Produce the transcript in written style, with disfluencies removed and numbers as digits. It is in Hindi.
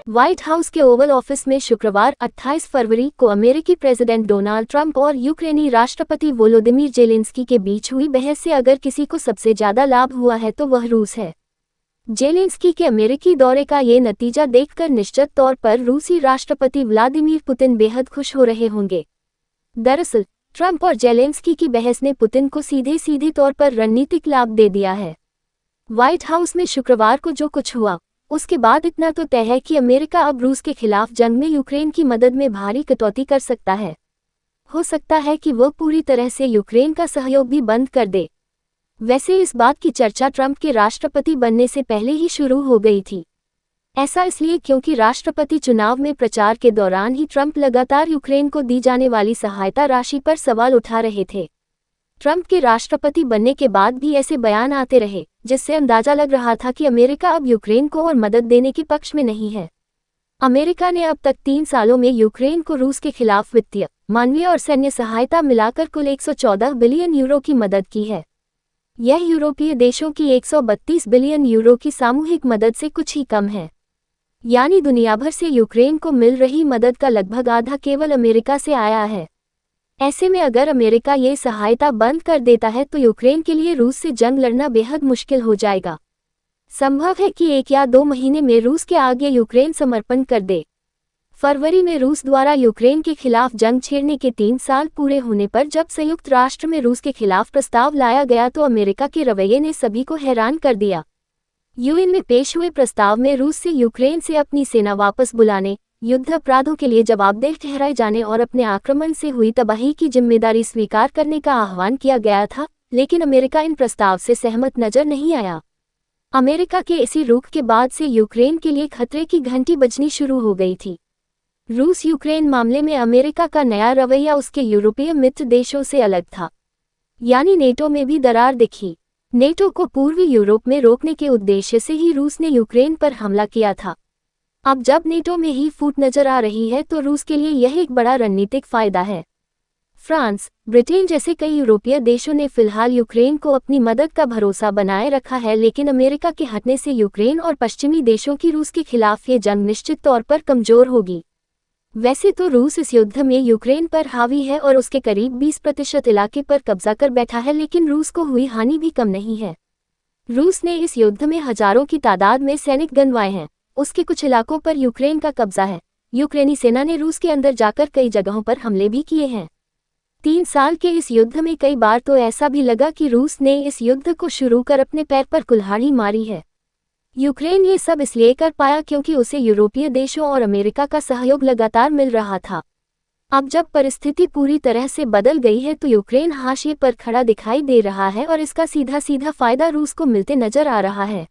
व्हाइट हाउस के ओवल ऑफिस में शुक्रवार 28 फरवरी को अमेरिकी प्रेसिडेंट डोनाल्ड ट्रंप और यूक्रेनी राष्ट्रपति वोलोदिमीर जेलेंस्की के बीच हुई बहस से अगर किसी को सबसे ज्यादा लाभ हुआ है तो वह रूस है। जेलेंस्की के अमेरिकी दौरे का ये नतीजा देखकर निश्चित तौर पर रूसी राष्ट्रपति व्लादिमीर पुतिन बेहद खुश हो रहे होंगे। दरअसल ट्रंप और जेलेंस्की की बहस ने पुतिन को सीधे तौर पर रणनीतिक लाभ दे दिया है। व्हाइट हाउस में शुक्रवार को जो कुछ हुआ उसके बाद इतना तो तय है कि अमेरिका अब रूस के खिलाफ जंग में यूक्रेन की मदद में भारी कटौती कर सकता है। हो सकता है कि वह पूरी तरह से यूक्रेन का सहयोग भी बंद कर दे। वैसे इस बात की चर्चा ट्रंप के राष्ट्रपति बनने से पहले ही शुरू हो गई थी। ऐसा इसलिए क्योंकि राष्ट्रपति चुनाव में प्रचार के दौरान ही ट्रंप लगातार यूक्रेन को दी जाने वाली सहायता राशि पर सवाल उठा रहे थे। ट्रंप के राष्ट्रपति बनने के बाद भी ऐसे बयान आते रहे, जिससे अंदाजा लग रहा था कि अमेरिका अब यूक्रेन को और मदद देने के पक्ष में नहीं है। अमेरिका ने अब तक 3 सालों में यूक्रेन को रूस के खिलाफ वित्तीय, मानवीय और सैन्य सहायता मिलाकर कुल 114 बिलियन यूरो की मदद की है। यह यूरोपीय देशों की 132 बिलियन यूरो की सामूहिक मदद से कुछ ही कम है। यानी दुनिया भर से यूक्रेन को मिल रही मदद का लगभग आधा केवल अमेरिका से आया है। ऐसे में अगर अमेरिका ये सहायता बंद कर देता है तो यूक्रेन के लिए रूस से जंग लड़ना बेहद मुश्किल हो जाएगा। संभव है कि 1 या 2 महीने में रूस के आगे यूक्रेन समर्पण कर दे। फरवरी में रूस द्वारा यूक्रेन के खिलाफ जंग छेड़ने के 3 साल पूरे होने पर जब संयुक्त राष्ट्र में रूस के खिलाफ प्रस्ताव लाया गया तो अमेरिका के रवैये ने सभी को हैरान कर दिया। यूएन में पेश हुए प्रस्ताव में रूस से यूक्रेन से अपनी सेना वापस बुलाने, युद्ध अपराधों के लिए जवाबदेह ठहराए जाने और अपने आक्रमण से हुई तबाही की जिम्मेदारी स्वीकार करने का आह्वान किया गया था, लेकिन अमेरिका इन प्रस्ताव से सहमत नजर नहीं आया। अमेरिका के इसी रुख के बाद से यूक्रेन के लिए खतरे की घंटी बजनी शुरू हो गई थी। रूस यूक्रेन मामले में अमेरिका का नया रवैया उसके यूरोपीय मित्र देशों से अलग था। यानी नेटो में भी दरार दिखी। नेटो को पूर्वी यूरोप में रोकने के उद्देश्य से ही रूस ने यूक्रेन पर हमला किया था। अब जब नेटो में ही फूट नजर आ रही है तो रूस के लिए यह एक बड़ा रणनीतिक फायदा है। फ्रांस, ब्रिटेन जैसे कई यूरोपीय देशों ने फिलहाल यूक्रेन को अपनी मदद का भरोसा बनाए रखा है, लेकिन अमेरिका के हटने से यूक्रेन और पश्चिमी देशों की रूस के खिलाफ ये जंग निश्चित तौर पर कमजोर होगी। वैसे तो रूस इस युद्ध में यूक्रेन पर हावी है और उसके करीब 20% इलाके पर कब्जा कर बैठा है, लेकिन रूस को हुई हानि भी कम नहीं है। रूस ने इस युद्ध में हजारों की तादाद में सैनिक गंवाए हैं। उसके कुछ इलाकों पर यूक्रेन का कब्जा है। यूक्रेनी सेना ने रूस के अंदर जाकर कई जगहों पर हमले भी किए हैं। 3 साल के इस युद्ध में कई बार तो ऐसा भी लगा कि रूस ने इस युद्ध को शुरू कर अपने पैर पर कुल्हाड़ी मारी है। यूक्रेन ये सब इसलिए कर पाया क्योंकि उसे यूरोपीय देशों और अमेरिका का सहयोग लगातार मिल रहा था। अब जब परिस्थिति पूरी तरह से बदल गई है तो यूक्रेन हाशिए पर खड़ा दिखाई दे रहा है और इसका सीधा फायदा रूस को मिलते नजर आ रहा है।